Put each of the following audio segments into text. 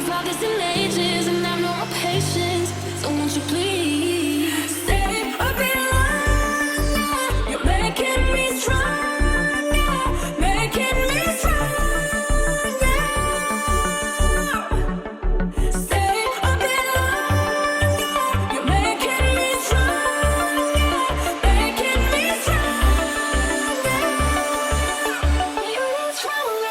fathers and ages, and I've no more patience. So won't you please stay a bit longer? You're making me stronger, making me stronger. Stay a bit longer. You're making me stronger, making me stronger. You're stronger.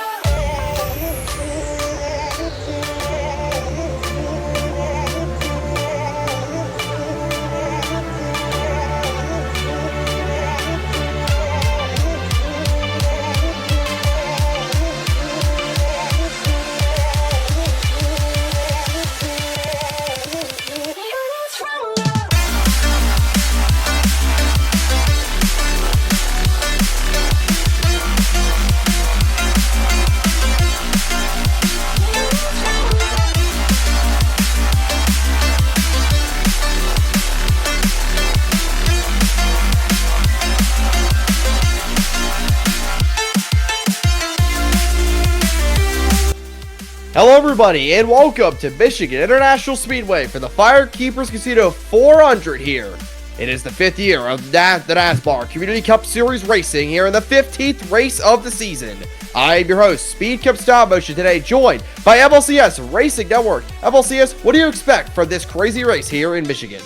Hello everybody and welcome to Michigan International Speedway for the FireKeepers Casino 400 here. It is the 5th year of the NASMAR Community Cup Series racing here in the 15th race of the season. I am your host, Speed Cup Stop Motion, today joined by FLCS Racing Network. FLCS, what do you expect from this crazy race here in Michigan?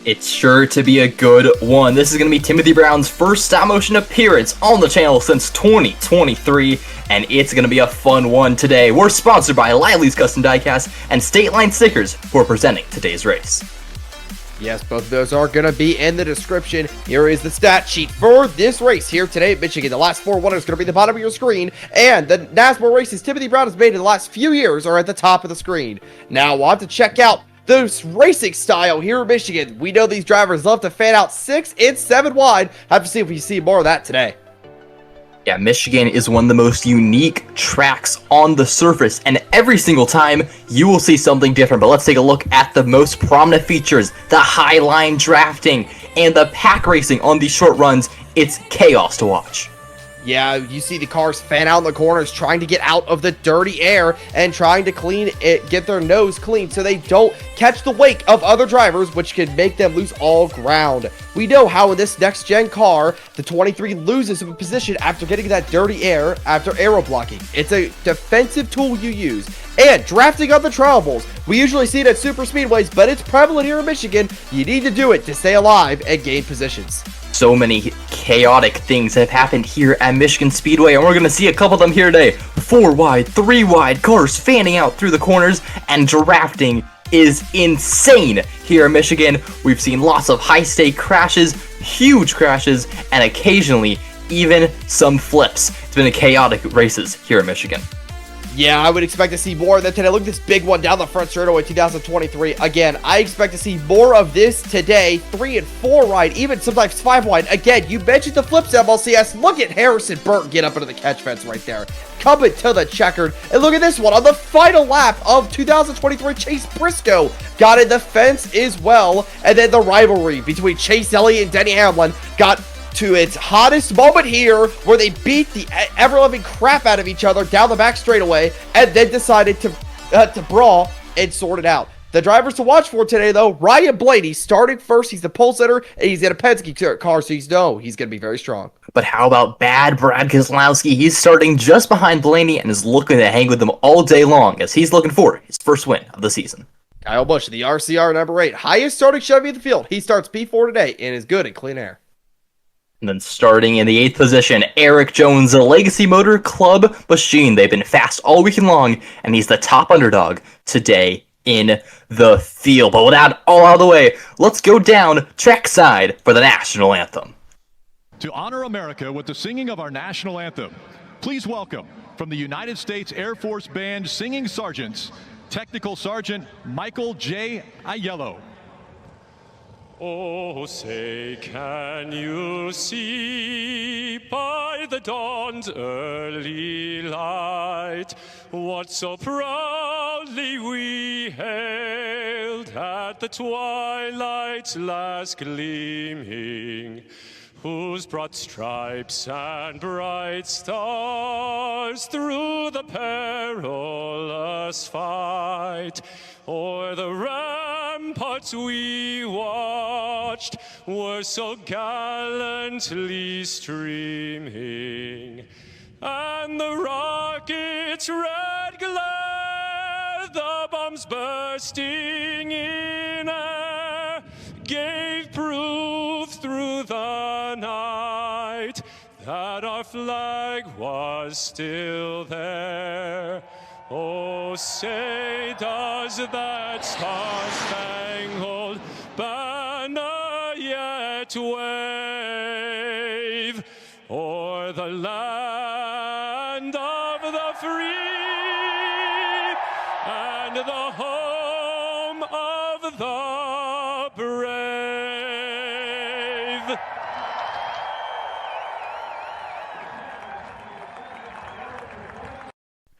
It's sure to be a good one. This is going to be Timothy Brown's first stop motion appearance on the channel since 2023, and it's going to be a fun one today. We're sponsored by Lively's Custom Diecast and State Line Stickers, who are presenting today's race. Yes, both of those are going to be in the description. Here is the stat sheet for this race here today at Michigan. The last 4 winners are going to be at the bottom of your screen, and the NASMAR races Timothy Brown has made in the last few years are at the top of the screen. Now, we'll have to check out the racing style here in Michigan. We know these drivers love to fan out 6 and 7 wide. Have to see if we see more of that today. Yeah, Michigan is one of the most unique tracks on the surface, and every single time you will see something different. But let's take a look at the most prominent features: the high line drafting and the pack racing on these short runs. It's chaos to watch. Yeah, you see the cars fan out in the corners trying to get out of the dirty air and trying to clean it, get their nose clean so they don't catch the wake of other drivers, which could make them lose all ground. We know how in this next-gen car, the 23 loses a position after getting that dirty air after aero blocking. It's a defensive tool you use. And drafting on the trial bulls. We usually see it at super speedways, but it's prevalent here in Michigan. You need to do it to stay alive and gain positions. So many chaotic things have happened here at Michigan Speedway, and we're going to see a couple of them here today. 4 wide, 3 wide, cars fanning out through the corners, and drafting is insane here in Michigan. We've seen lots of high-stake crashes, huge crashes, and occasionally even some flips. It's been a chaotic races here in Michigan. Yeah, I would expect to see more of that today. Look at this big one down the front straightaway 2023. Again, I expect to see more of this today. 3 and 4 wide, even sometimes 5 wide. Again, you mentioned the flips, MLCS. Look at Harrison Burton get up into the catch fence right there. Coming to the checkered. And look at this one. On the final lap of 2023, Chase Briscoe got in the fence as well. And then the rivalry between Chase Elliott and Denny Hamlin got to its hottest moment here, where they beat the ever-loving crap out of each other down the back straightaway, and then decided to brawl and sort it out. The drivers to watch for today, though: Ryan Blaney starting first. He's the pole sitter, and he's in a Penske car, so he's going to be very strong. But how about bad Brad Keselowski? He's starting just behind Blaney and is looking to hang with them all day long, as he's looking for his first win of the season. Kyle Busch, the RCR number 8, highest starting Chevy in the field. He starts P4 today and is good at clean air. And then starting in the 8th position, Eric Jones, the Legacy Motor Club machine. They've been fast all weekend long, and he's the top underdog today in the field. But with that all out of the way, let's go down trackside for the national anthem. To honor America with the singing of our national anthem, please welcome, from the United States Air Force Band Singing Sergeants, Technical Sergeant Michael J. Aiello. Oh, say, can you see by the dawn's early light what so proudly we hailed at the twilight's last gleaming, whose broad stripes and bright stars through the perilous fight light. O'er the ramparts we watched were so gallantly streaming, and the rocket's red glare, the bombs bursting in air, gave proof through the night that our flag was still there. Oh, say does that star-spangled banner yet wave o'er the land of the free and the home of the brave?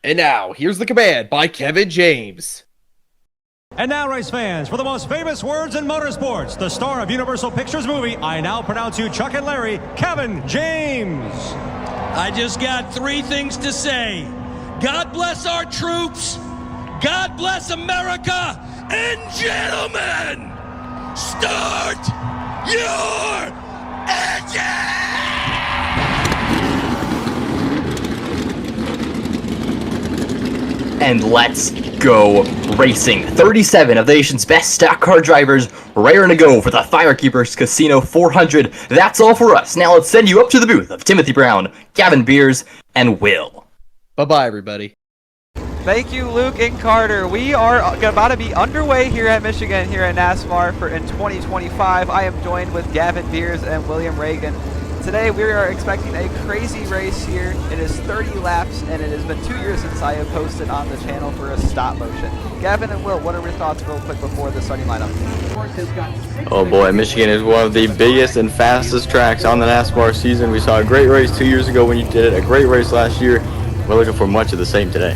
And now, here's the command by Kevin James. And now, race fans, for the most famous words in motorsports, the star of Universal Pictures movie, I now pronounce you Chuck and Larry, Kevin James. I just got 3 things to say. God bless our troops, God bless America, and gentlemen, start your engine! And let's go racing. 37 of the nation's best stock car drivers raring to go for the FireKeepers Casino 400. That's all for us. Now let's send you up to the booth of Timothy Brown, Gavin Beers, and Will. Bye-bye, everybody. Thank you, Luke and Carter. We are about to be underway here at Michigan, here at NASMAR in 2025. I am joined with Gavin Beers and William Reagan. Today we are expecting a crazy race here. It is 30 laps, and it has been 2 years since I have posted on the channel for a stop motion. Gavin and Will, what are your thoughts real quick before the starting lineup? Oh boy, Michigan is one of the biggest and fastest tracks on the NASCAR season. We saw a great race 2 years ago when you did it, a great race last year. We're looking for much of the same today.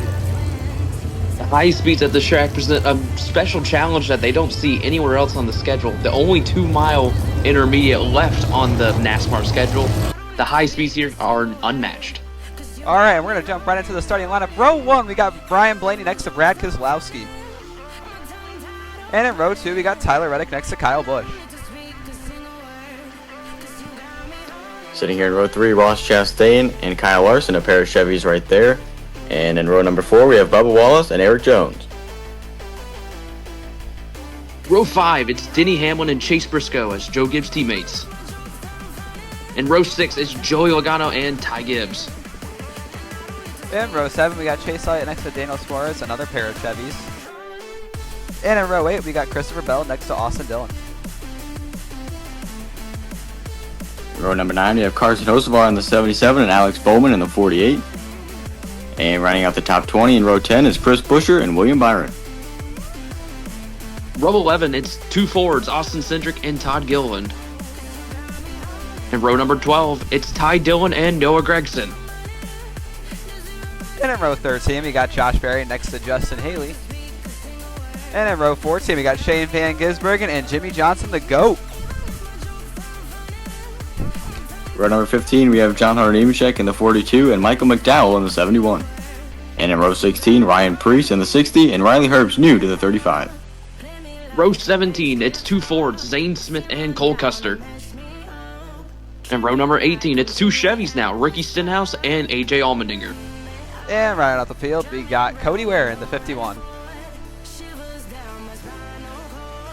The high speeds at the track present a special challenge that they don't see anywhere else on the schedule. The only 2-mile intermediate left on the NASMAR schedule. The high speeds here are unmatched. All right, we're going to jump right into the starting lineup. Row 1, we got Brian Blaney next to Brad Keselowski. And in row 2, we got Tyler Reddick next to Kyle Busch. Sitting here in row 3, Ross Chastain and Kyle Larson, a pair of Chevys right there. And in row number 4, we have Bubba Wallace and Eric Jones. Row 5, it's Denny Hamlin and Chase Briscoe as Joe Gibbs' teammates. In row 6, it's Joey Logano and Ty Gibbs. In row 7, we got Chase Elliott next to Daniel Suarez, another pair of Chevys. And in row 8, we got Christopher Bell next to Austin Dillon. In row number 9, we have Carson Hocevar in the 77 and Alex Bowman in the 48. And rounding out the top 20 in row 10 is Chris Buescher and William Byron. Row 11, it's 2 Fords, Austin Cindric and Todd Gilliland. In row number 12, it's Ty Dillon and Noah Gregson. And in row 13, we got Josh Berry next to Justin Haley. And in row 14, we got Shane Van Gisbergen and Jimmy Johnson, the GOAT. Row number 15, we have John Hunter Nemechek in the 42 and Michael McDowell in the 71. And in row 16, Ryan Preece in the 60 and Riley Herbst new to the 35. Row 17, it's 2 Fords, Zane Smith and Cole Custer. In row number 18, it's 2 Chevys now, Ricky Stenhouse and AJ Allmendinger. And right out the field, we got Cody Ware in the 51.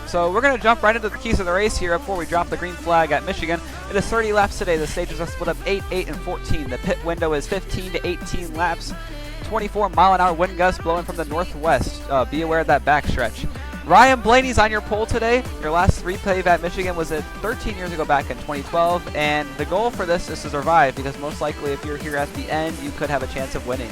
So we're going to jump right into the keys of the race here before we drop the green flag at Michigan. It is 30 laps today. The stages are split up 8, 8, and 14. The pit window is 15 to 18 laps. 24-mile-an-hour wind gusts blowing from the northwest. Be aware of that backstretch. Ryan Blaney's on your pole today. Your last replay at Michigan was 13 years ago back in 2012. And the goal for this is to survive, because most likely if you're here at the end, you could have a chance of winning.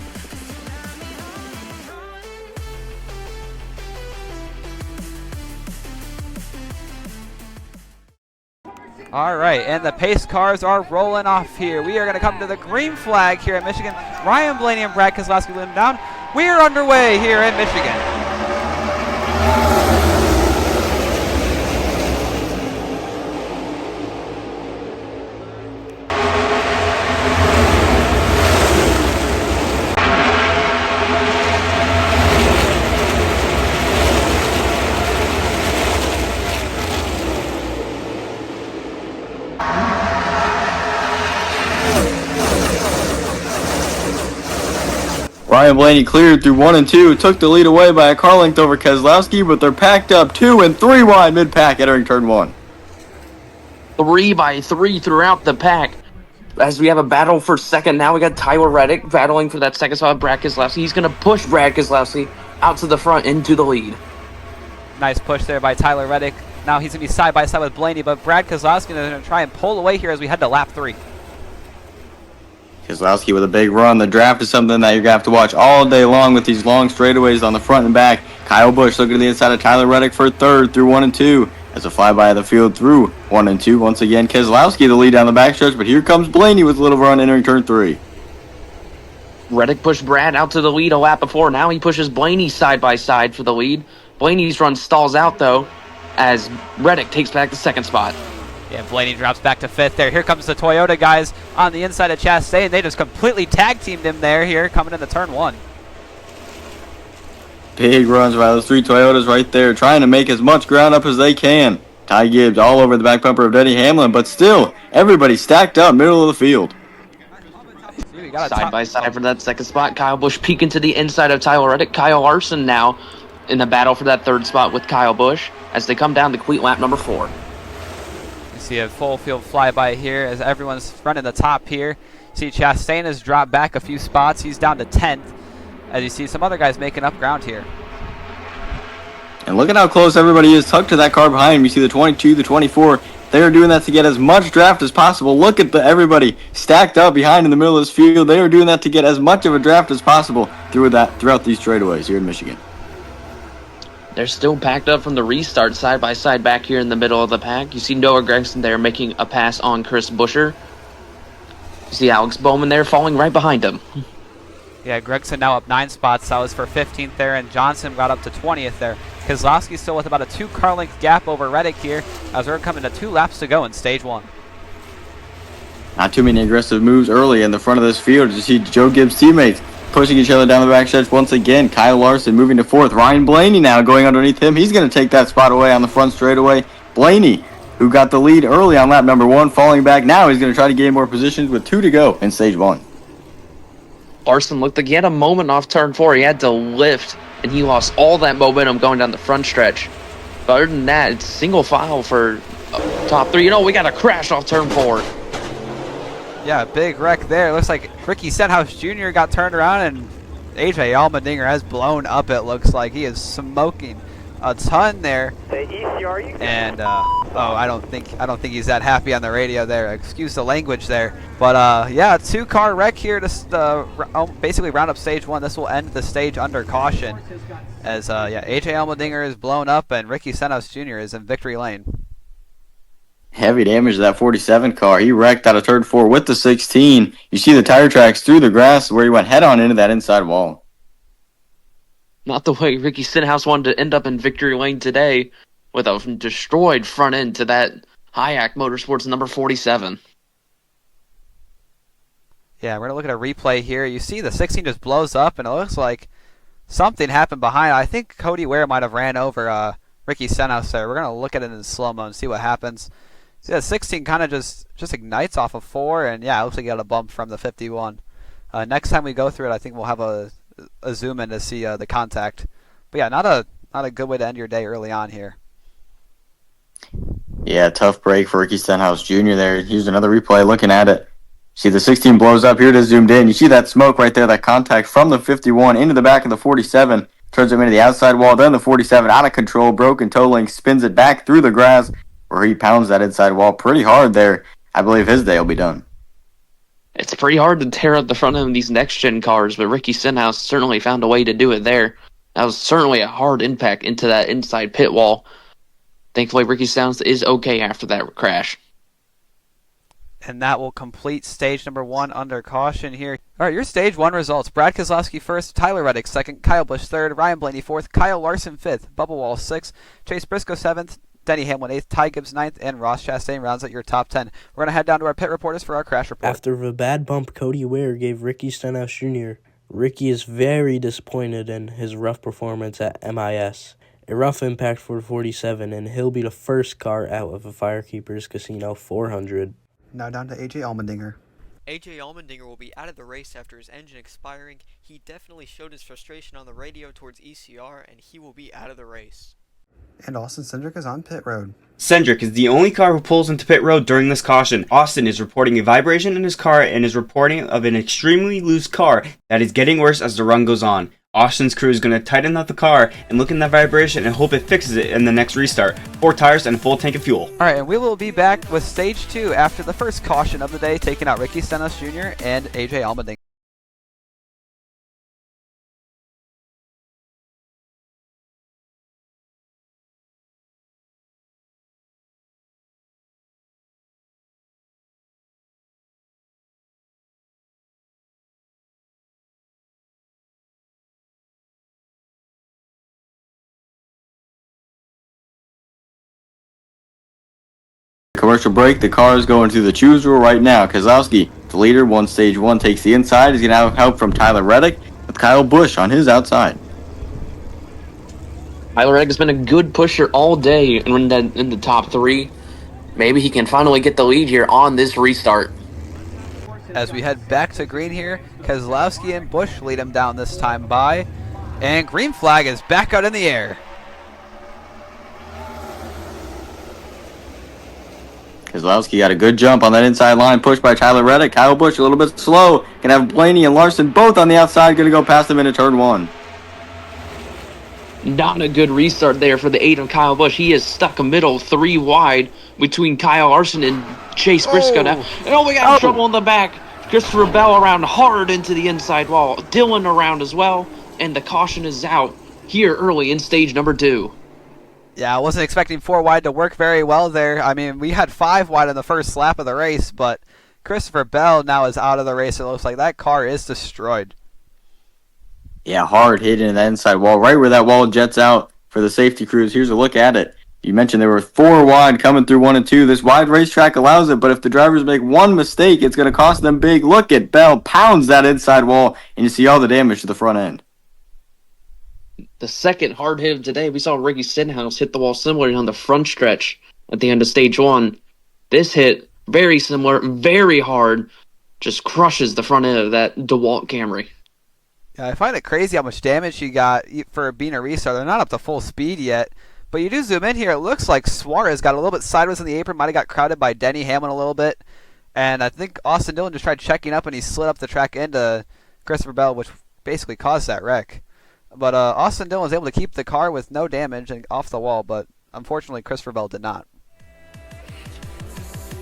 All right, and the pace cars are rolling off here. We are going to come to the green flag here at Michigan. Ryan Blaney and Brad Keselowski leading down. We are underway here in Michigan. Ryan Blaney cleared through 1 and 2, took the lead away by a car length over Keselowski, but they're packed up 2 and 3 wide mid-pack entering turn 1. 3 by 3 throughout the pack. As we have a battle for second, now we got Tyler Reddick battling for that second spot. Brad Keselowski, he's going to push Brad Keselowski out to the front into the lead. Nice push there by Tyler Reddick. Now he's going to be side by side with Blaney, but Brad Keselowski is going to try and pull away here as we head to lap 3. Keselowski with a big run. The draft is something that you're going to have to watch all day long with these long straightaways on the front and back. Kyle Busch looking to the inside of Tyler Reddick for third through 1 and 2. As a flyby of the field through 1 and 2. Once again, Keselowski the lead down the backstretch, but here comes Blaney with a little run entering turn 3. Reddick pushed Brad out to the lead a lap before. Now he pushes Blaney side by side for the lead. Blaney's run stalls out, though, as Reddick takes back the second spot. Yeah, Blaney drops back to 5th there. Here comes the Toyota guys on the inside of Chastain. They just completely tag-teamed him there here coming into turn 1. Big runs by those 3 Toyotas right there, trying to make as much ground up as they can. Ty Gibbs all over the back bumper of Denny Hamlin, but still, everybody stacked up middle of the field. Side by side for that second spot. Kyle Busch peeking to the inside of Tyler Reddick. Kyle Larson now in the battle for that third spot with Kyle Busch as they come down to complete lap number 4. You see a full field flyby here as everyone's running the top here. See Chastain has dropped back a few spots. He's down to 10th. As you see some other guys making up ground here. And look at how close everybody is tucked to that car behind him. You see the 22, the 24. They are doing that to get as much draft as possible. Look at everybody stacked up behind in the middle of this field. They are doing that to get as much of a draft as possible throughout these straightaways here in Michigan. They're still packed up from the restart side by side back here in the middle of the pack. You see Noah Gragson there making a pass on Chris Buescher. You see Alex Bowman there falling right behind him. Yeah, Gregson now up 9 spots. That was for 15th there, and Johnson got up to 20th there. Keselowski still with about a 2 car length gap over Reddick here as we're coming to 2 laps to go in stage 1. Not too many aggressive moves early in the front of this field. You see Joe Gibbs' teammates pushing each other down the backstretch once again. Kyle Larson moving to 4th. Ryan Blaney now going underneath him. He's going to take that spot away on the front straightaway. Blaney, who got the lead early on lap number 1, falling back. Now he's going to try to gain more positions with 2 to go in stage 1. Larson looked like he had a moment off turn 4. He had to lift, and he lost all that momentum going down the front stretch. But other than that, it's single file for top 3. You know, we got a crash off turn 4. Yeah, big wreck there. Looks like Ricky Stenhouse Jr. got turned around, and AJ Allmendinger has blown up, it looks like. He is smoking a ton there. And I don't think he's that happy on the radio there. Excuse the language there. But yeah, 2-car wreck here to basically round up stage 1. This will end the stage under caution. As yeah, AJ Allmendinger is blown up and Ricky Stenhouse Jr. is in victory lane. Heavy damage to that 47 car. He wrecked out of turn 4 with the 16. You see the tire tracks through the grass where he went head on into that inside wall. Not the way Ricky Stenhouse wanted to end up in victory lane today with a destroyed front end to that Hayek Motorsports number 47. Yeah, we're going to look at a replay here. You see the 16 just blows up, and it looks like something happened behind. I think Cody Ware might have ran over Ricky Stenhouse there. We're going to look at it in slow-mo and see what happens. See, that 16 kind of just ignites off of 4, and yeah, it looks like he got a bump from the 51. Next time we go through it, I think we'll have a zoom in to see the contact. But yeah, not a good way to end your day early on here. Yeah, tough break for Ricky Stenhouse Jr. there. Here's another replay looking at it. See the 16 blows up. Here it is zoomed in. You see that smoke right there, that contact from the 51 into the back of the 47. Turns him into the outside wall. Then the 47 out of control. Broken toe link. Spins it back through the grass where he pounds that inside wall pretty hard there. I believe his day will be done. It's pretty hard to tear up the front end of these next-gen cars, but Ricky Stenhouse certainly found a way to do it there. That was certainly a hard impact into that inside pit wall. Thankfully, Ricky Stenhouse is okay after that crash. And that will complete stage number 1 under caution here. All right, your stage 1 results. Brad Keselowski 1st, Tyler Reddick 2nd, Kyle Busch 3rd, Ryan Blaney 4th, Kyle Larson 5th, Bubba Wallace 6th, Chase Briscoe 7th, Denny Hamlin 8th, Ty Gibbs 9th, and Ross Chastain rounds out your top 10. We're going to head down to our pit reporters for our crash report. After the bad bump Cody Ware gave Ricky Stenhouse Jr., Ricky is very disappointed in his rough performance at MIS. A rough impact for 47, and he'll be the first car out of a FireKeepers Casino 400. Now down to AJ Allmendinger. AJ Allmendinger will be out of the race after his engine expiring. He definitely showed his frustration on the radio towards ECR, and he will be out of the race. And Austin Cindric is on pit road. Cindric is the only car who pulls into pit road during this caution. Austin is reporting a vibration in his car and is reporting of an extremely loose car that is getting worse as the run goes on. Austin's crew is going to tighten up the car and look in that vibration and hope it fixes it in the next restart. 4 tires and a full tank of fuel. Alright, and we will be back with Stage 2 after the first caution of the day, taking out Ricky Stenhouse Jr. and AJ Allmendinger. Commercial break, the car is going to the choose rule right now. Keselowski, the leader, won stage 1, takes the inside. He's going to have help from Tyler Reddick with Kyle Busch on his outside. Tyler Reddick has been a good pusher all day and in the top 3. Maybe he can finally get the lead here on this restart. As we head back to green here, Keselowski and Busch lead him down this time by, and green flag is back out in the air. Keselowski got a good jump on that inside line, pushed by Tyler Reddick. Kyle Busch a little bit slow. Can have Blaney and Larson both on the outside, going to go past him into turn 1. Not a good restart there for the 8 of Kyle Busch. He is stuck middle, 3 wide between Kyle Larson and Chase Briscoe now. And we got trouble in the back. Christopher Bell around hard into the inside wall. Dylan around as well. And the caution is out here early in stage number 2. Yeah, I wasn't expecting 4 wide to work very well there. I mean, we had 5 wide in the first lap of the race, but Christopher Bell now is out of the race. It looks like that car is destroyed. Yeah, hard hit into that inside wall, right where that wall jets out for the safety crews. Here's a look at it. You mentioned there were 4 wide coming through 1 and 2. This wide racetrack allows it, but if the drivers make one mistake, it's going to cost them big. Look at Bell pounds that inside wall, and you see all the damage to the front end. The second hard hit of today, we saw Ricky Stenhouse hit the wall similarly on the front stretch at the end of stage 1. This hit, very similar, very hard, just crushes the front end of that DeWalt Camry. Yeah, I find it crazy how much damage he got for being a restart. They're not up to full speed yet, but you do zoom in here, it looks like Suarez got a little bit sideways in the apron, might have got crowded by Denny Hamlin a little bit, and I think Austin Dillon just tried checking up and he slid up the track into Christopher Bell, which basically caused that wreck. But Austin Dillon was able to keep the car with no damage and off the wall, but unfortunately Christopher Bell did not.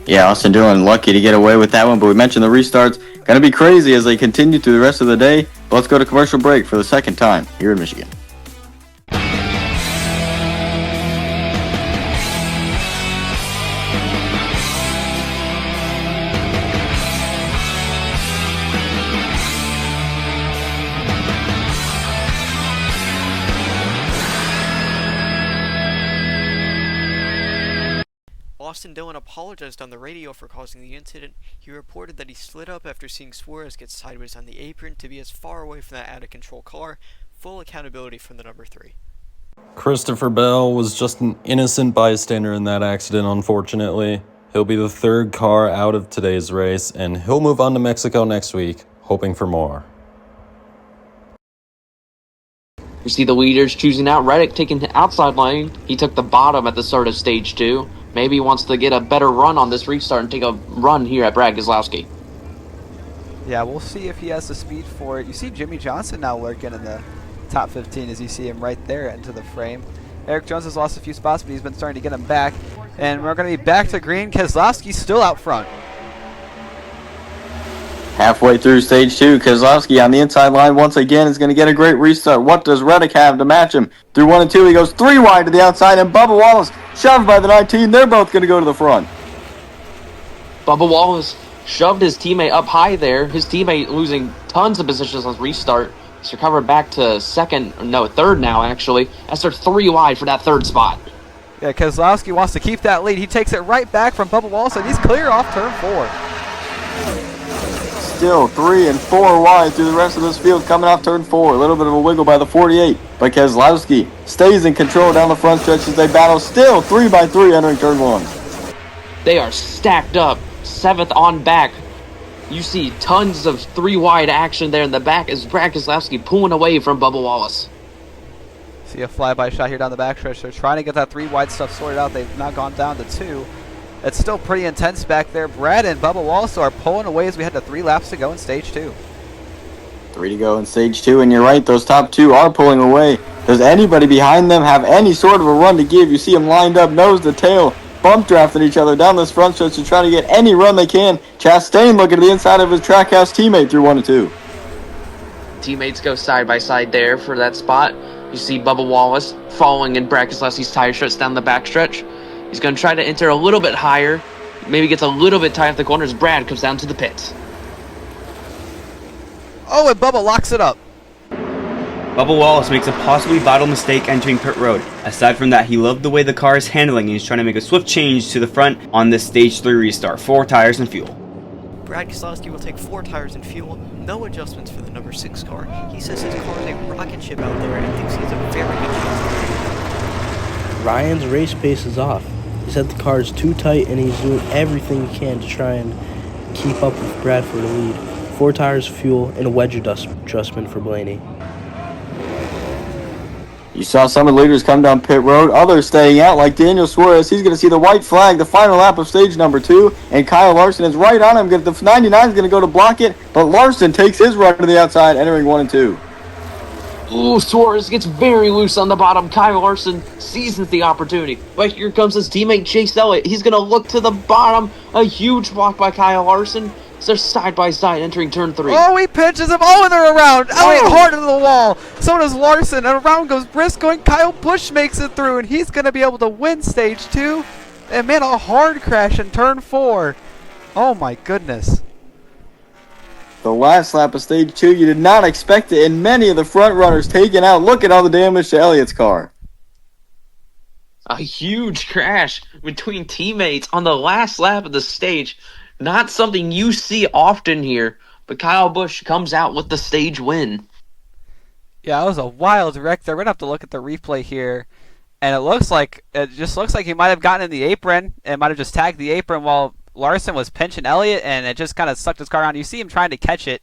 Yeah, Austin Dillon lucky to get away with that one, but we mentioned the restarts. Going to be crazy as they continue through the rest of the day. But let's go to commercial break for the second time here in Michigan. Austin Dillon apologized on the radio for causing the incident. He reported that he slid up after seeing Suarez get sideways on the apron to be as far away from that out-of-control car. Full accountability from the number 3. Christopher Bell was just an innocent bystander in that accident, unfortunately. He'll be the 3rd car out of today's race, and he'll move on to Mexico next week, hoping for more. You see the leaders choosing out. Reddick taking the outside lane. He took the bottom at the start of stage 2. Maybe he wants to get a better run on this restart and take a run here at Brad Keselowski. Yeah, we'll see if he has the speed for it. You see Jimmy Johnson now lurking in the top 15 as you see him right there into the frame. Eric Jones has lost a few spots, but he's been starting to get him back. And we're going to be back to green. Keselowski still out front. Halfway through stage 2, Keselowski on the inside line once again is going to get a great restart. What does Reddick have to match him? Through 1 and 2, he goes 3 wide to the outside, and Bubba Wallace shoved by the 19. They're both going to go to the front. Bubba Wallace shoved his teammate up high there. His teammate losing tons of positions on restart. He's recovered back to third now, actually. As they're 3 wide for that 3rd spot. Yeah, Keselowski wants to keep that lead. He takes it right back from Bubba Wallace, and he's clear off turn 4. Still 3 and 4 wide through the rest of this field coming off turn 4. A little bit of a wiggle by the 48, but Keselowski stays in control down the front stretch as they battle. Still 3 by 3 entering turn 1. They are stacked up. 7th on back. You see tons of 3-wide action there in the back as Brad Keselowski pulling away from Bubba Wallace. See a flyby shot here down the backstretch. They're trying to get that 3-wide stuff sorted out. They've now gone down to 2. It's still pretty intense back there. Brad and Bubba Wallace are pulling away as we head to 3 laps to go in stage 2. 3 to go in stage 2, and you're right, those top 2 are pulling away. Does anybody behind them have any sort of a run to give? You see them lined up nose to tail, bump drafting each other down this front stretch to try to get any run they can. Chastain looking to the inside of his Trackhouse teammate through 1 and 2. Teammates go side by side there for that spot. You see Bubba Wallace following in Brad Keselowski's tire struts down the backstretch. He's going to try to enter a little bit higher. Maybe gets a little bit tight at the corners. Brad comes down to the pits. Oh, and Bubba locks it up. Bubba Wallace makes a possibly vital mistake entering pit road. Aside from that, he loved the way the car is handling and he's trying to make a swift change to the front on this stage 3 restart. 4 tires and fuel. Brad Keselowski will take 4 tires and fuel, no adjustments for the number 6 car. He says his car is a rocket ship out there and thinks he has a very good chance. Ryan's race pace is off. He said the car is too tight and he's doing everything he can to try and keep up with Brad for the lead. 4 tires of fuel and a wedge adjustment for Blaney. You saw some of the leaders come down pit road, others staying out like Daniel Suarez. He's going to see the white flag, the final lap of stage number 2, and Kyle Larson is right on him. The 99 is going to go to block it, but Larson takes his run to the outside, entering 1 and 2. Ooh, Suarez gets very loose on the bottom. Kyle Larson seizes the opportunity. But here comes his teammate Chase Elliott. He's going to look to the bottom. A huge block by Kyle Larson. So they're side by side entering turn 3. Oh, he pinches him. Oh, and they're around. Elliott hard into the wall. So does Larson. And around goes Briscoe, and Kyle Busch makes it through. And he's going to be able to win stage 2. And man, a hard crash in turn 4. Oh my goodness. The last lap of stage 2, you did not expect it, and many of the front runners taken out. Look at all the damage to Elliott's car. A huge crash between teammates on the last lap of the stage. Not something you see often here, but Kyle Busch comes out with the stage win. Yeah, it was a wild wreck there. We're going to have to look at the replay here. And it just looks like he might have gotten in the apron and might have just tagged the apron while Larson was pinching Elliott, and it just kind of sucked his car around. You see him trying to catch it.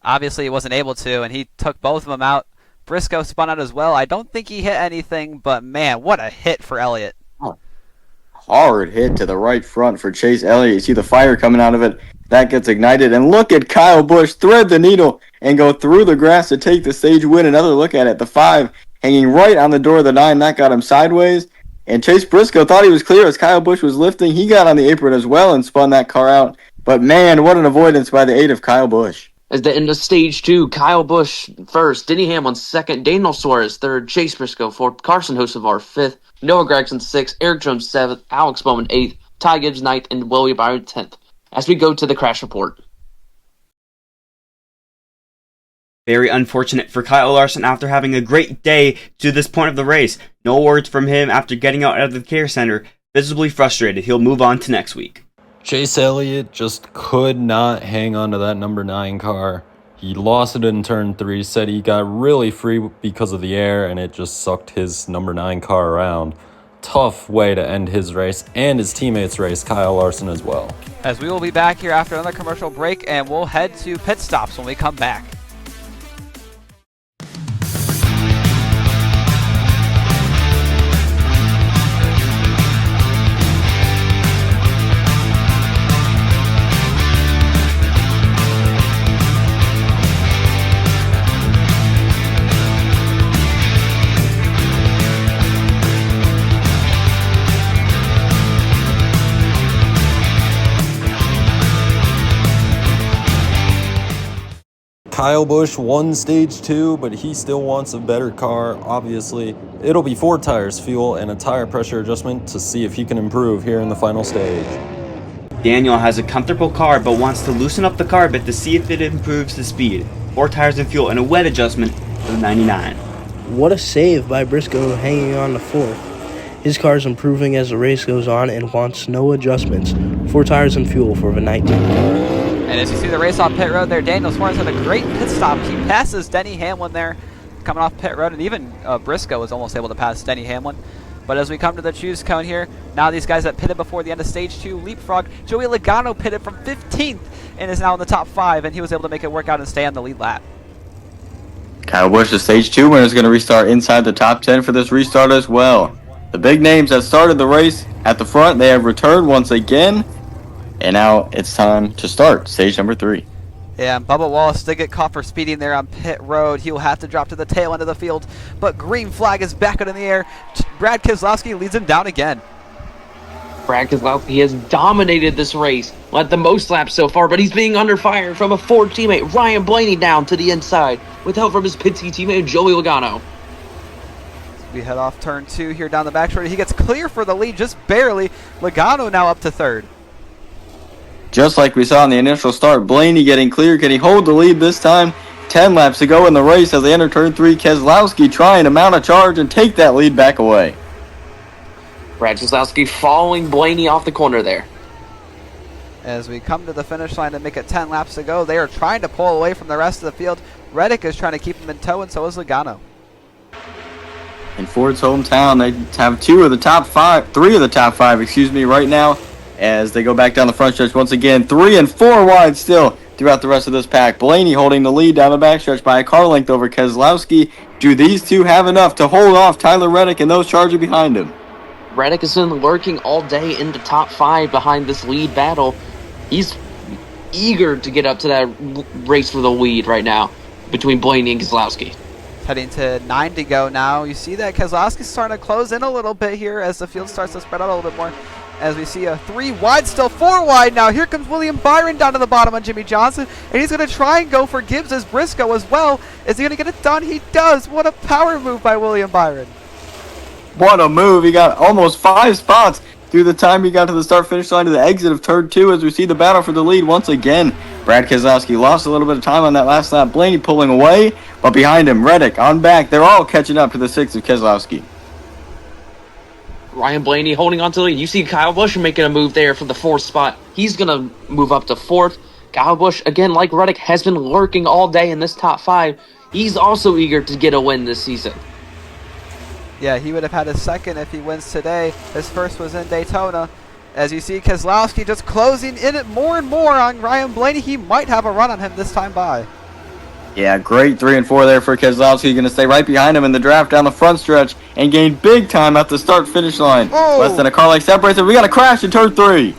Obviously, he wasn't able to, and he took both of them out. Briscoe spun out as well. I don't think he hit anything, but man, what a hit for Elliott. Hard hit to the right front for Chase Elliott. You see the fire coming out of it. That gets ignited, and look at Kyle Busch thread the needle and go through the grass to take the stage win. Another look at it. The 5 hanging right on the door of the 9. That got him sideways. And Chase Briscoe thought he was clear as Kyle Busch was lifting. He got on the apron as well and spun that car out. But man, what an avoidance by the 8 of Kyle Busch. At the end of stage 2, Kyle Busch first, Denny Hamlin second, Daniel Suarez third, Chase Briscoe fourth, Carson Hocevar 5th, Noah Gragson 6th, Eric Jones 7th, Alex Bowman 8th, Ty Gibbs 9th, and Willie Byron 10th. As we go to the crash report. Very unfortunate for Kyle Larson after having a great day to this point of the race. No words from him after getting out of the care center. Visibly frustrated. He'll move on to next week. Chase Elliott just could not hang on to that number 9 car. He lost it in turn 3, said he got really free because of the air, and it just sucked his number 9 car around. Tough way to end his race and his teammates' race, Kyle Larson as well. As we will be back here after another commercial break, and we'll head to pit stops when we come back. Kyle Busch won stage 2, but he still wants a better car, obviously. It'll be 4 tires, fuel, and a tire pressure adjustment to see if he can improve here in the final stage. Daniel has a comfortable car, but wants to loosen up the car a bit to see if it improves the speed. 4 tires and fuel and a wet adjustment for the 99. What a save by Briscoe hanging on to 4th. His car is improving as the race goes on and wants no adjustments. 4 tires and fuel for the 19. And as you see the race off pit road there, Daniel Suarez had a great pit stop. He passes Denny Hamlin there coming off pit road, and even Briscoe was almost able to pass Denny Hamlin. But as we come to the choose cone here, now these guys that pitted before the end of stage 2 leapfrog. Joey Logano pitted from 15th and is now in the top 5, and he was able to make it work out and stay on the lead lap. Kyle Busch, the stage 2 winner, is going to restart inside the top 10 for this restart as well. The big names that started the race at the front, they have returned once again. And now it's time to start stage number 3. Yeah, and Bubba Wallace did get caught for speeding there on pit road. He'll have to drop to the tail end of the field, but green flag is back out in the air. Brad Keselowski leads him down again. Brad Keselowski has dominated this race, led the most laps so far, but he's being under fire from a Ford teammate, Ryan Blaney, down to the inside, with help from his Penske teammate, Joey Logano. We head off turn 2 here down the backstretch. He gets clear for the lead, just barely. Logano now up to 3rd. Just like we saw in the initial start, Blaney getting clear. Can he hold the lead this time? 10 laps to go in the race as they enter turn 3. Keselowski trying to mount a charge and take that lead back away. Brad Keselowski following Blaney off the corner there. As we come to the finish line and make it 10 laps to go, they are trying to pull away from the rest of the field. Reddick is trying to keep him in tow, and so is Logano. In Ford's hometown, they have 3 of the top 5, right now, as they go back down the front stretch once again. 3 and 4 wide still throughout the rest of this pack. Blaney holding the lead down the backstretch by a car length over Keselowski. Do these two have enough to hold off Tyler Reddick and those charging behind him? Reddick has been lurking all day in the top 5 behind this lead battle. He's eager to get up to that race for the lead right now between Blaney and Keselowski. Heading to 9 to go now. You see that Keselowski's starting to close in a little bit here as the field starts to spread out a little bit more. As we see a 3 wide, still 4 wide now. Here comes William Byron down to the bottom on Jimmy Johnson. And he's going to try and go for Gibbs' Briscoe as well. Is he going to get it done? He does. What a power move by William Byron. What a move. He got almost 5 spots through the time he got to the start-finish line to the exit of turn 2 as we see the battle for the lead once again. Brad Keselowski lost a little bit of time on that last lap. Blaney pulling away, but behind him, Reddick on back. They're all catching up to the 6 of Keselowski. Ryan Blaney holding on to the lead. You see Kyle Busch making a move there for the 4th spot. He's going to move up to 4th. Kyle Busch, again, like Reddick, has been lurking all day in this top 5. He's also eager to get a win this season. Yeah, he would have had his 2nd if he wins today. His 1st was in Daytona. As you see Keselowski just closing in it more and more on Ryan Blaney. He might have a run on him this time by. Yeah, great 3 and 4 there for Keselowski. Going to stay right behind him in the draft down the front stretch and gain big time at the start-finish line. Oh. Less than a car length separates him. We got a crash in turn 3.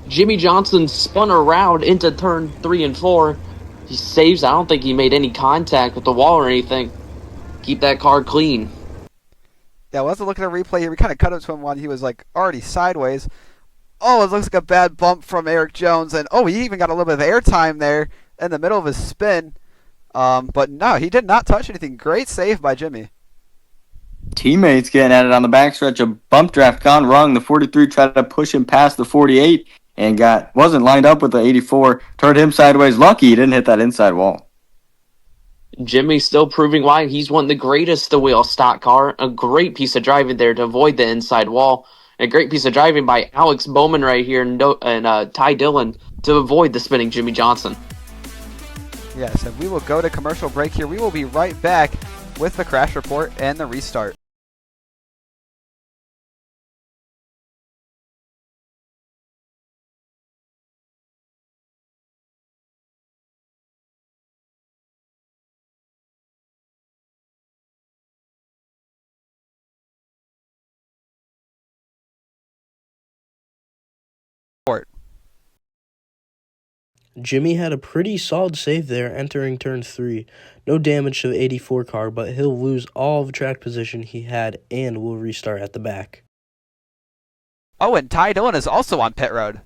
Jimmy Johnson spun around into turn 3 and 4. He saves. I don't think he made any contact with the wall or anything. Keep that car clean. Yeah, let's look at a replay here. We kind of cut up to him when he was like already sideways. Oh, it looks like a bad bump from Eric Jones. And oh, he even got a little bit of airtime there in the middle of his spin. But no, he did not touch anything. Great save by Jimmy. Teammates getting at it on the backstretch. A bump draft gone wrong. The 43 tried to push him past the 48 and wasn't lined up with the 84. Turned him sideways. Lucky he didn't hit that inside wall. Jimmy's still proving why he's one of the greatest to wheel stock car. A great piece of driving there to avoid the inside wall. And a great piece of driving by Alex Bowman right here and Ty Dillon to avoid the spinning Jimmy Johnson. Yes, and we will go to commercial break here. We will be right back with the crash report and the restart. Jimmy had a pretty solid save there entering turn 3. No damage to the 84 car, but he'll lose all of the track position he had and will restart at the back. Oh, and Ty Dillon is also on pit road.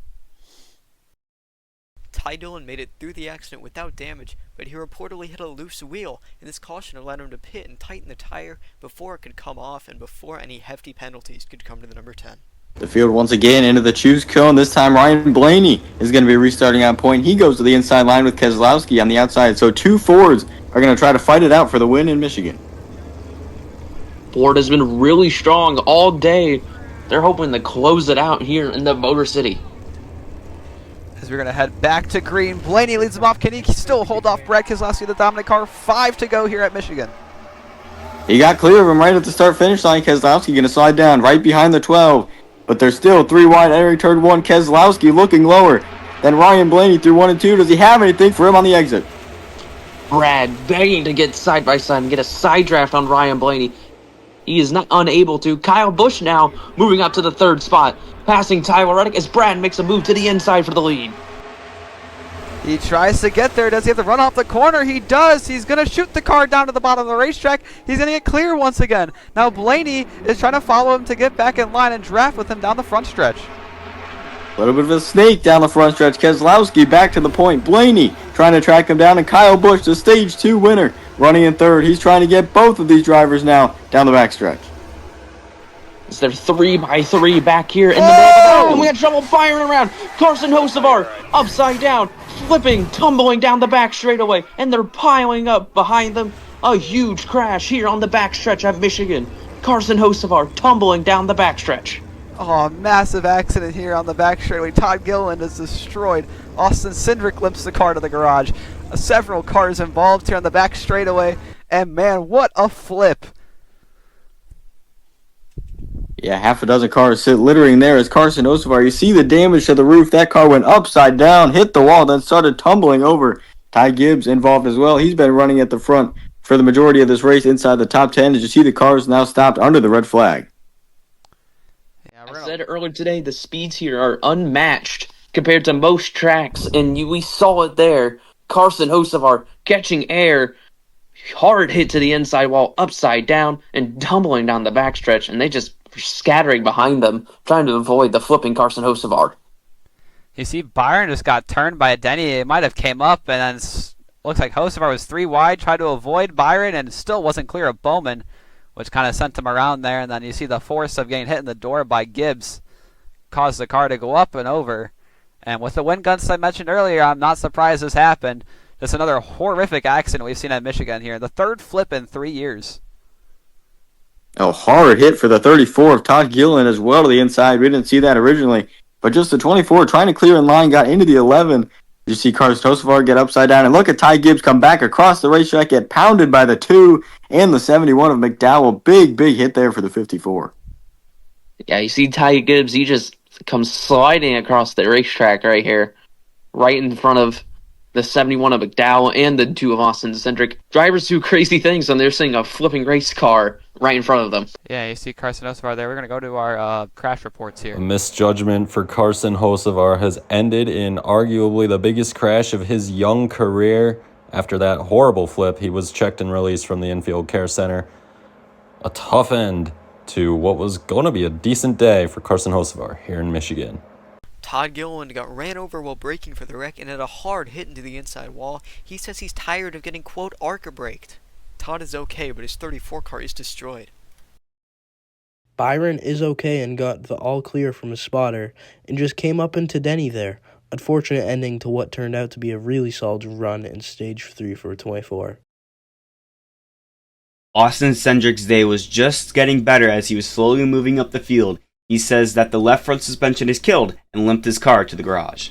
Ty Dillon made it through the accident without damage, but he reportedly hit a loose wheel, and this caution allowed him to pit and tighten the tire before it could come off and before any hefty penalties could come to the number 10. The field once again into the choose cone. This time Ryan Blaney is going to be restarting on point. He goes to the inside line with Keselowski on the outside. So 2 Fords are going to try to fight it out for the win in Michigan. Ford has been really strong all day. They're hoping to close it out here in the Motor City. As we're going to head back to green, Blaney leads him off. Can he still hold off Brad Keselowski, the dominant car? 5 to go here at Michigan. He got clear of him right at the start-finish line. Keselowski going to slide down right behind the 12. But they're still 3 wide entering turn 1. Keselowski looking lower than Ryan Blaney through 1 and 2. Does he have anything for him on the exit? Brad begging to get side by side and get a side draft on Ryan Blaney. He is not unable to. Kyle Busch now moving up to the 3rd spot, passing Tyler Reddick as Brad makes a move to the inside for the lead. He tries to get there. Does he have to run off the corner? He does. He's going to shoot the car down to the bottom of the racetrack. He's going to get clear once again. Now Blaney is trying to follow him to get back in line and draft with him down the front stretch. A little bit of a snake down the front stretch. Keselowski back to the point. Blaney trying to track him down, and Kyle Busch, the stage 2 winner, running in 3rd. He's trying to get both of these drivers now down the backstretch. It's their 3x3 back here in the middle of the back, and we got trouble firing around. Carson Hocevar upside down, flipping, tumbling down the back straightaway, and they're piling up behind them. A huge crash here on the backstretch at Michigan. Carson Hocevar tumbling down the backstretch. Oh, massive accident here on the back straightaway. Todd Gilliland is destroyed. Austin Cindric limps the car to the garage. Several cars involved here on the back straightaway. And man, what a flip. Yeah, half a dozen cars sit littering there as Carson Hocevar. You see the damage to the roof. That car went upside down, hit the wall, then started tumbling over. Ty Gibbs involved as well. He's been running at the front for the majority of this race inside the top 10. As you see, the cars now stopped under the red flag. I said earlier today, the speeds here are unmatched compared to most tracks, and we saw it there. Carson Hocevar catching air, hard hit to the inside wall, upside down, and tumbling down the backstretch, and they just were scattering behind them, trying to avoid the flipping Carson Hocevar. You see, Byron just got turned by a Denny. It might have came up, and then looks like Hocevar was 3 wide, tried to avoid Byron, and still wasn't clear of Bowman, which kind of sent him around there. And then you see the force of getting hit in the door by Gibbs caused the car to go up and over. And with the wind gusts I mentioned earlier, I'm not surprised this happened. Just another horrific accident we've seen at Michigan here. The 3rd flip in 3 years. A hard hit for the 34 of Todd Gilliland as well to the inside. We didn't see that originally. But just the 24 trying to clear in line, got into the 11. You see Carson Hocevar get upside down. And look at Ty Gibbs come back across the racetrack, get pounded by the 2 and the 71 of McDowell. Big hit there for the 54. Yeah, you see Ty Gibbs, he just comes sliding across the racetrack right here, right in front of the 71 of McDowell and the 2 of Austin Cindric. Drivers do crazy things when they're seeing a flipping race car right in front of them. Yeah, you see Carson Hocevar there. We're going to go to our crash reports here. A misjudgment for Carson Hocevar has ended in arguably the biggest crash of his young career. After that horrible flip, he was checked and released from the infield care center. A tough end to what was going to be a decent day for Carson Hocevar here in Michigan. Todd Gilliland got ran over while braking for the wreck and had a hard hit into the inside wall. He says he's tired of getting, quote, ARCA braked. Todd is okay, but his 34 car is destroyed. Byron is okay and got the all clear from his spotter and just came up into Denny there. Unfortunate ending to what turned out to be a really solid run in stage 3 for 24. Austin Cindric's day was just getting better as he was slowly moving up the field. He says that the left front suspension is killed and limped his car to the garage.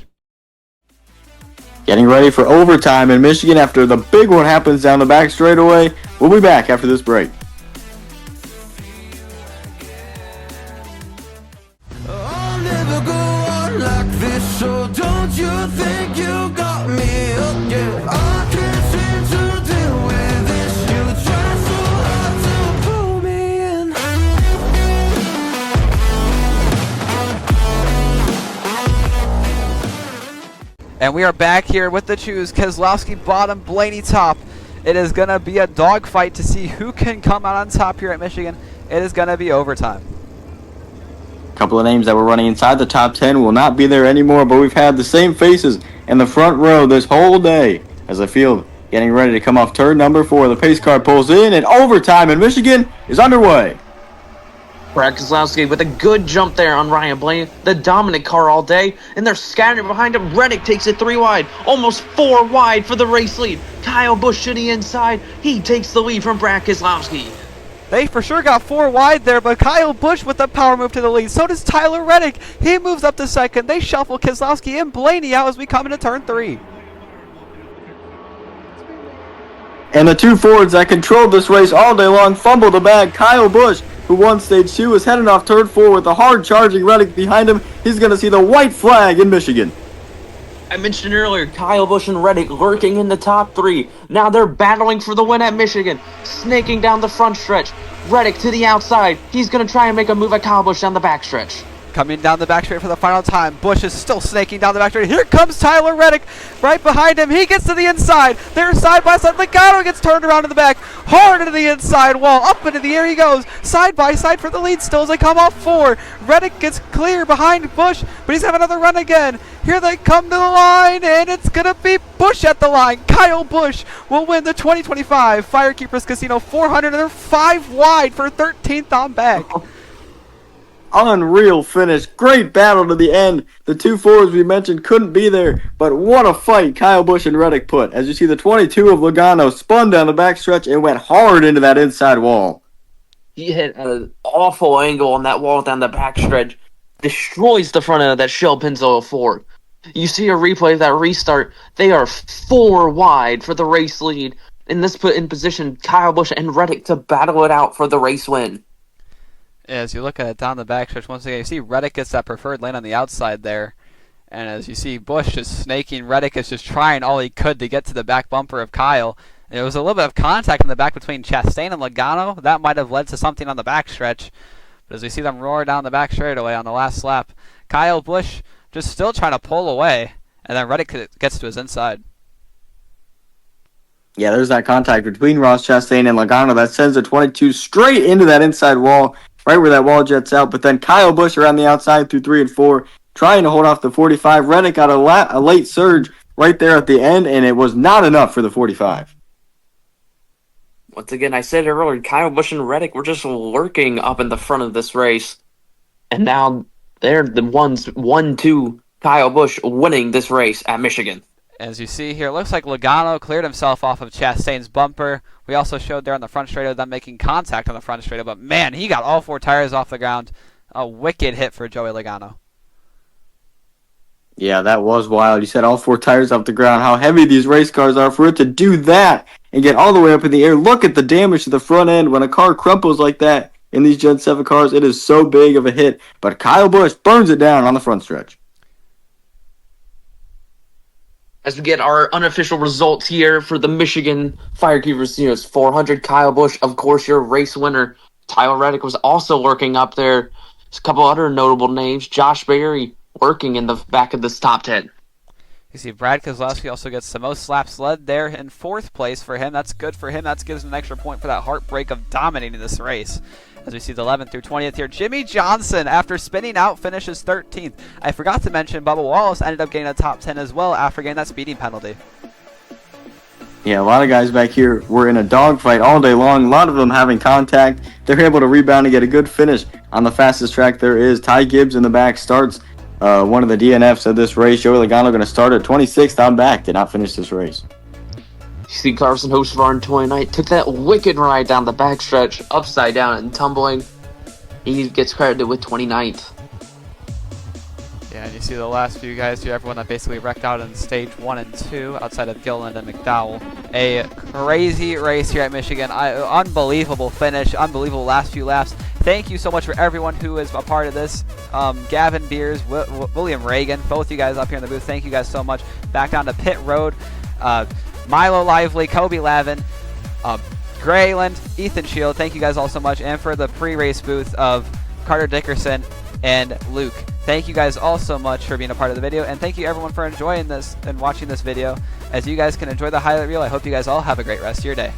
Getting ready for overtime in Michigan after the big one happens down the back straightaway. We'll be back after this break. I'll never go on like this, so don't you think you got me up, yeah. I can't seem to deal with this. You try so hard to pull me in. And we are back here with the choose. Keselowski bottom, Blaney top. It is going to be a dogfight to see who can come out on top here at Michigan. It is going to be overtime. A couple of names that were running inside the top 10 will not be there anymore, but we've had the same faces in the front row this whole day as the field getting ready to come off turn number 4. The pace car pulls in, and overtime in Michigan is underway. Brad Keselowski with a good jump there on Ryan Blaney, the dominant car all day, and they're scattering behind him. Reddick takes it 3 wide, almost 4 wide for the race lead. Kyle Busch to the inside, he takes the lead from Brad Keselowski. They for sure got 4 wide there, but Kyle Busch with the power move to the lead. So does Tyler Reddick. He moves up to second. They shuffle Keselowski and Blaney out as we come into turn 3. And the two Fords that controlled this race all day long fumbled the bag. Kyle Busch, who won stage 2, is heading off turn 4 with a hard charging Reddick behind him. He's going to see the white flag in Michigan. I mentioned earlier, Kyle Busch and Reddick lurking in the top 3. Now they're battling for the win at Michigan. Snaking down the front stretch. Reddick to the outside. He's going to try and make a move at Kyle Busch down the back stretch. Coming down the back straight for the final time. Busch is still snaking down the back straight. Here comes Tyler Reddick right behind him. He gets to the inside. They're side by side. Logano gets turned around to the back. Hard into the inside wall. Up into the air he goes. Side by side for the lead still as they come off 4. Reddick gets clear behind Busch, but he's having another run again. Here they come to the line, and it's going to be Busch at the line. Kyle Busch will win the 2025 FireKeepers Casino 400, and they're 5 wide for 13th on back. Unreal finish. Great battle to the end. The two Fords we mentioned couldn't be there, but what a fight Kyle Busch and Reddick put. As you see, the 22 of Logano spun down the backstretch and went hard into that inside wall. He hit an awful angle on that wall down the backstretch. Destroys the front end of that Shell Pennzoil Ford. You see a replay of that restart. They are 4 wide for the race lead. And this put in position Kyle Busch and Reddick to battle it out for the race win. As you look at it down the backstretch, once again, you see Reddick gets that preferred lane on the outside there. And as you see Busch just snaking, Reddick is just trying all he could to get to the back bumper of Kyle. There was a little bit of contact in the back between Chastain and Logano. That might have led to something on the backstretch. But as we see them roar down the back straightaway on the last lap, Kyle Busch just still trying to pull away. And then Reddick gets to his inside. Yeah, there's that contact between Ross Chastain and Logano that sends the 22 straight into that inside wall, right where that wall jets out. But then Kyle Busch around the outside through 3 and 4, trying to hold off the 45. Reddick got a late surge right there at the end, and it was not enough for the 45. Once again, I said earlier, Kyle Busch and Reddick were just lurking up in the front of this race. And now they're the ones, 1-2, Kyle Busch winning this race at Michigan. As you see here, it looks like Logano cleared himself off of Chastain's bumper. We also showed there on the front straight of them making contact on the front straight, but man, he got all 4 tires off the ground. A wicked hit for Joey Logano. Yeah, that was wild. You said all 4 tires off the ground. How heavy these race cars are. For it to do that and get all the way up in the air. Look at the damage to the front end. When a car crumples like that in these Gen 7 cars, it is so big of a hit. But Kyle Busch burns it down on the front stretch. As we get our unofficial results here for the Michigan FireKeepers Casino 400, Kyle Busch, of course, your race winner. Tyler Reddick was also lurking up there. There's a couple other notable names. Josh Berry lurking in the back of this top 10. You see Brad Kozlowski also gets the most laps led there in 4th place for him. That's good for him. That gives him an extra point for that heartbreak of dominating this race. As we see the 11th through 20th here, Jimmy Johnson, after spinning out, finishes 13th. I forgot to mention Bubba Wallace ended up getting a top 10 as well after getting that speeding penalty. Yeah, a lot of guys back here were in a dogfight all day long. A lot of them having contact. They're able to rebound and get a good finish on the fastest track there is. Ty Gibbs in the back starts one of the DNFs of this race. Joey Logano going to start at 26th on back. Did not finish this race. You see Carson Hocevar in 29 took that wicked ride down the backstretch, upside down and tumbling. He gets credited with 29th. Yeah, and you see the last few guys here, everyone that basically wrecked out in stage 1 and 2 outside of Gilliland and McDowell. A crazy race here at Michigan. Unbelievable finish, unbelievable last few laps. Thank you so much for everyone who is a part of this. Gavin Beers, William Reagan, both you guys up here in the booth. Thank you guys so much. Back down to pit road. Milo Lively, Kobe Lavin, Grayland, Ethan Shield, thank you guys all so much. And for the pre-race booth of Carter Dickerson and Luke. Thank you guys all so much for being a part of the video. And thank you everyone for enjoying this and watching this video. As you guys can enjoy the highlight reel, I hope you guys all have a great rest of your day.